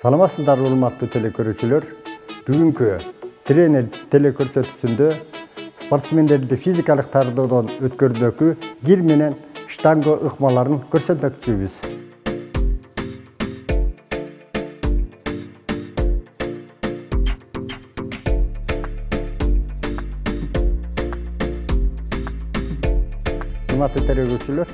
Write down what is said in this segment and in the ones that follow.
Саламатсыздар урматтуу телекөрүүчүлөр. Бүгүнкү тренер телекөрсөтүүсүндө спортсмендерди физикалык тартуудон өткөрүүдөгү гир менен штанга ыкмаларын көрсөтмөкчүбүз. Урматтуу телекөрүүчүлөр,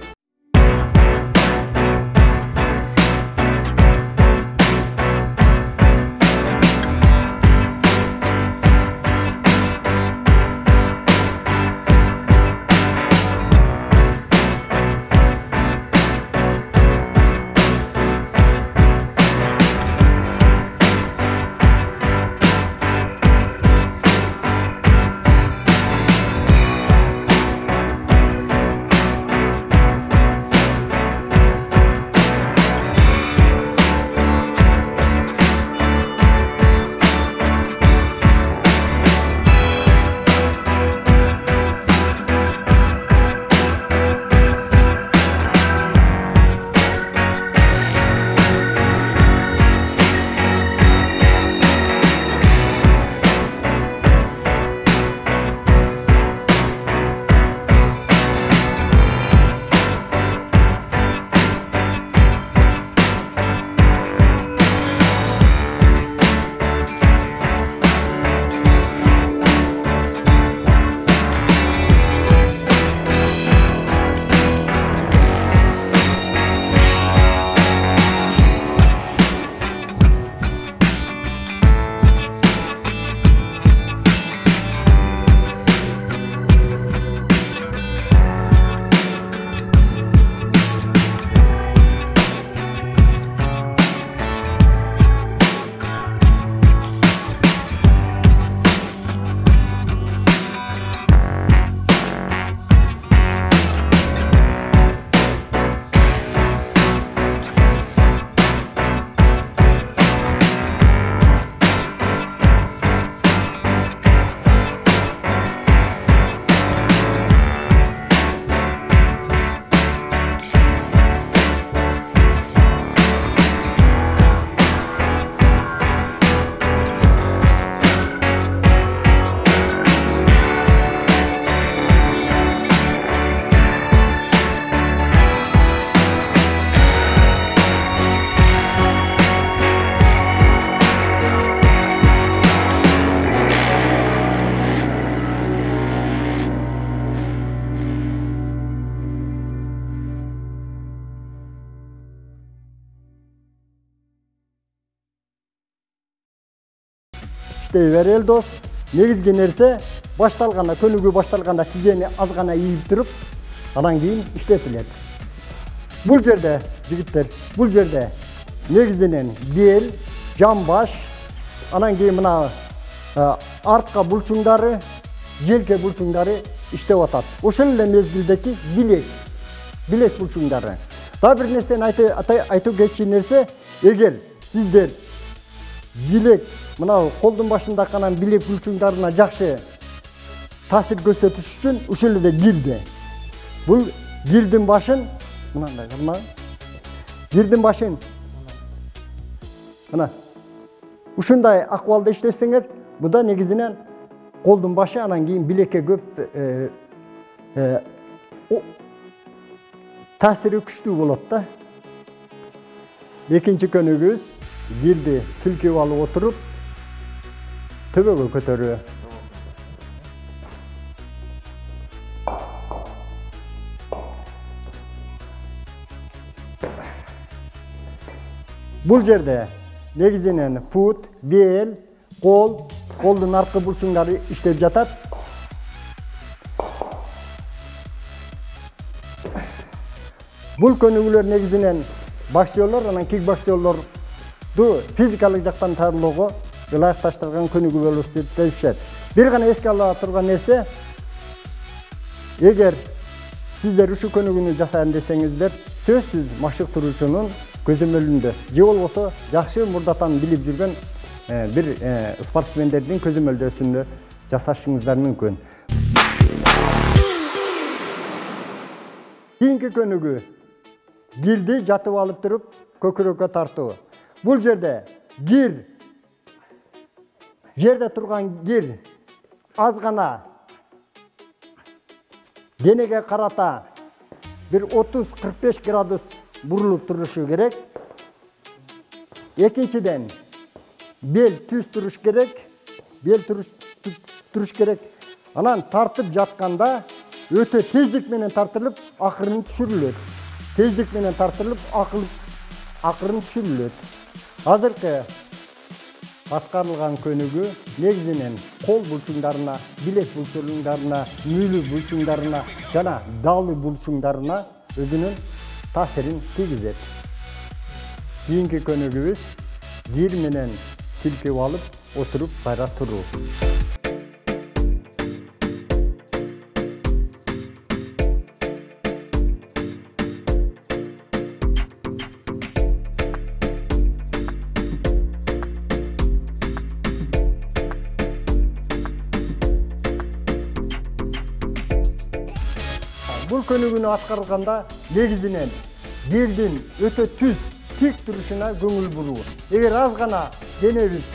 Берел дос, негизги нерсе башталганда, көнүгүү башталганда тизени аз гана ийип туруп, анан кийин иштетилет. Бул жерде, жигиттер, бул жерде негизинен бел, жамбаш, анан кийин мына артка булчуңдары, желке булчуңдары иштеп атат. Ошол эле мезгилдеки билек булчуңдары. Дагы бир нерсени айтуу кетчү нерсе, эгер сиздер билек мына колдун башындагы анан билек булчуңдарына жакшы таасир көрсөтүш үчүн ушул эле гирди. Бул гирдин башын мынандай кылмагы. Гирдин башын мына ушундай акыбалда иштесеңер, буда негизинен колдун башы анан кийин билекке көп таасири күчтүү болот да. Экинчи көнүгүүбүз гирди силкип алып отуруп төбөгө көтөрүү. Бул жерде негизинен пут, бел, колдун аркы булчуңдары иштеп жатат. Бул көнүгүүлөр негизинен боксерлор, анан кикбоксерлорду физикалык жактан таарылоого ылайыкташтырган көнүгүү болуп эсептелишет. Бир гана эске ала турган нерсе, эгер сиздер ушу көнүгүүнү жасайын десеңиздер, сөзсүз машыктыруучунун көзөмөлүндө же болбосо жакшы мурдатан билип жүргөн bir спортсмендердин көзөмөлдөөсүндө жасашыңыздар мүмкүн. Кийинки көнүгүү гирди жатып алып туруп көкүрөккө тартуу. Бул жерде гир, жерде турган гир аз гана денеге карата bir 30-45 gradus burulup duruşu gerek. Ekinçiden bel düz duruş gerek. Bel duruş gerek. Anan tartıp jatkanda öte tezlik menen tartılıp akırın düşürülür. Tezlik menen tartılıp akırın düşürülür. Hazırkı атқарылған көнүгүү негизинен кол булчуңдарына, билек булчуңдарына, мүлү булчуңдарына жана даалы булчуңдарына өзүнүн таасирин тийгизет. Кийинки көнүгүүбүз гир менен силкеп алып отуруп кайра туруу. Бул көнүгүүнү аткарганда негизинен гирдин өтө түз, тик турушуна көңүл буруу. Эгер аз гана денебиз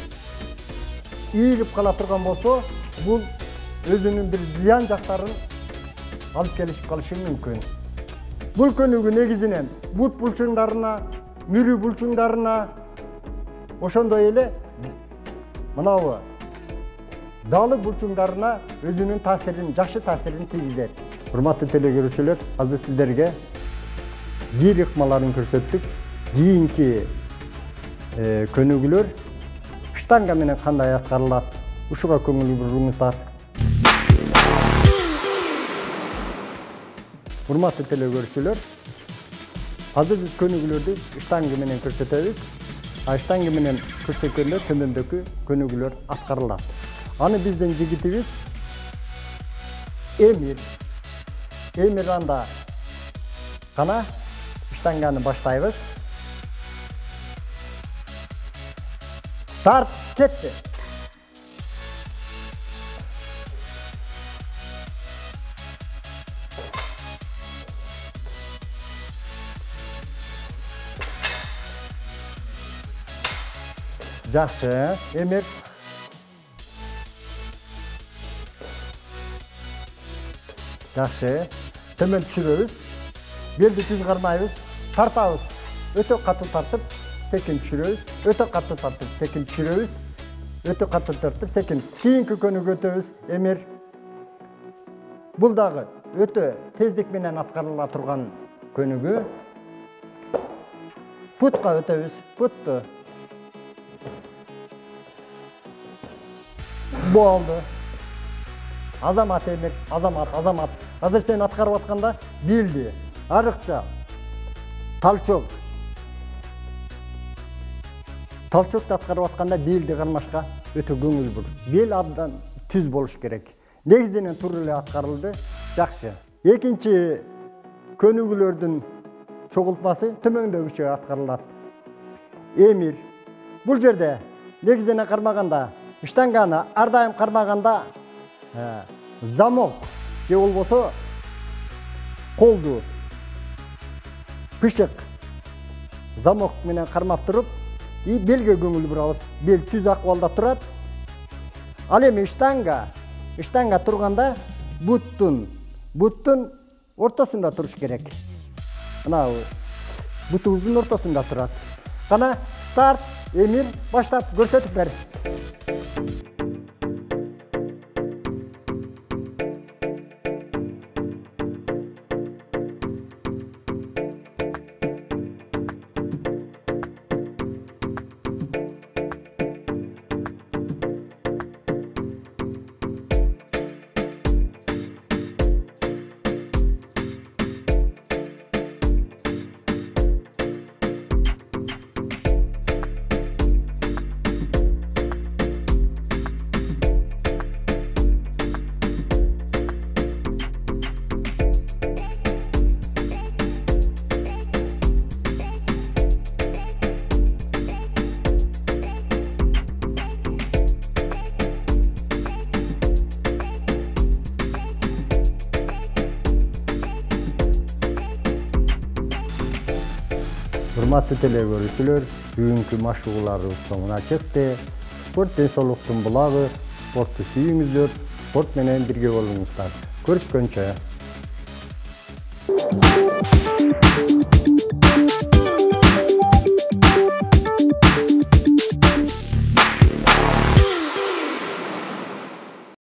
ийилип кала турган болсо, бул өзүнүн бир зыян жактарын алып келип калышы мүмкүн. Бул көнүгүү негизинен бут булчуңдарына, мүрү булчуңдарына, ошондой эле мынабы даалы булчуңдарына өзүнүн таасирин, жакшы таасирин тийгизет. Урматтуу телекөрүүчүлөр, азыр сиздерге гир ыкмаларын көрсөттүк. Кийинки көнүгүүлөр штанга менен кандай аткарылат? Ушуга көңүл буруңуздар. Урматтуу телекөрүүчүлөр, азыр биз көнүгүүлөрдү штанга менен көрсөтөбүз. Штанга менен көрсөткөндө төмөндөгү көнүгүүлөр аткарылат. Аны биздин жигитибиз Эмир анда гана штанганы баштайбыз. Старт, кетти. Жакшы, Эмир. Жакшы. Төмөн түшүрөбүз. Белди түз кармайбыз. Тартабыз. Өтө катуу тартып, секин түшүрөбүз. Өтө катуу тартып, секин түшүрөбүз. Өтө катуу тартып, секин. Кийинки көнүгүүгө өтөбүз. Эмир. Бул дагы өтө тездик менен аткарыла турган көнүгүү. Путка өтөбүз. Путту. Болду. Азамат Эмир, азамат. Азыр сен аткарып атканда билди, арыкча, талчок. Талчокты аткарып атканда билди кармашка өтө көңүл бур. Бел абдан түз болуш керек. Негизинен туура эле аткарылды, жакшы. Экинчи көнүгүүлөрдүн чогултмасы төмөндөгүчө аткарылат. Эмир. Бул жерде негизинен кармаганда, штанганы ар дайым кармаганда замок же болбосо колду пышык замок менен кармап туруп, белге көңүл бурабыз. Бел түз акыбалда турат. Ал эми штанга турганда буттун ортосунда туруш керек. Мына бутубуздун ортосунда турат. Кана старт, Эмир, баштап көрсөтүп бер. Hurmatly telegörүүчүлөр, бүгүнкү машыгууларыбыз соңуна чыкты. Спорт денсаулыктын булагы, спортты сүйүңүздөр, спорт менен бирге болуңуздар. Көрүшкөнчө.